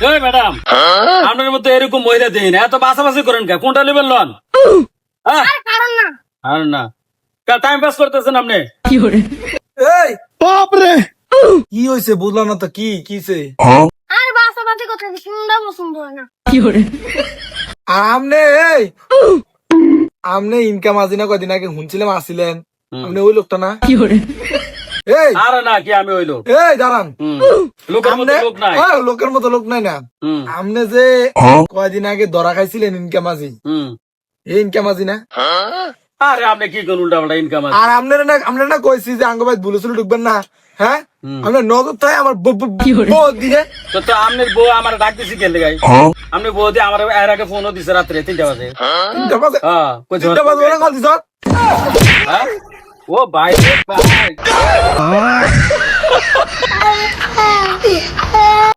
এই ম্যাডাম, আপনার মধ্যে এরকম মহিলা দেই না, এত বাছাবাছি করেন কে? কোনটা নেবেন লন? আর না টাইম পাস করতেছেন আপনি। এই বাপরে, কি হয়েছে বুঝলাম না তো, কি কিছে? আর বাসাবাদি কথা শুনলে পছন্দ হয় না। আর আমনে এই আমনে ইনকাম আজিনা কয়দিন আগে শুনছিলাম আসিলেন, আপনি ওই লোকটা না? এই আর না কি আমি হইলো এই দাঁড়ান, লোকের মতো আমনে লোক নাই। লোকের মতো লোক নাই না। হুম, আমনে যে কয়দিন আগে ধরা খাইছিলেন ইনকাম আজি, হুম। এই ইনকাম আজি না? আরে আপনি কি কোন উল্টা পাল্টা ইনকাম আছে? আর আপনারা না কইছি যে আঙ্গবাই বুলুসুল ঢুকবেন না, হ্যাঁ? আপনার নগদ তাই আমার বউ দিয়ে তো তো আপনার বউ আমার ডাক দিছি কেন গাই? আপনি বউ দিয়ে আমার এর আগে ফোনও দিছে রাত্রে 3টা বাজে। তিনটা বাজে, হ্যাঁ, কইছে তিনটা বাজে ওরা কল দিছ? হ্যাঁ? ও ভাই ভাই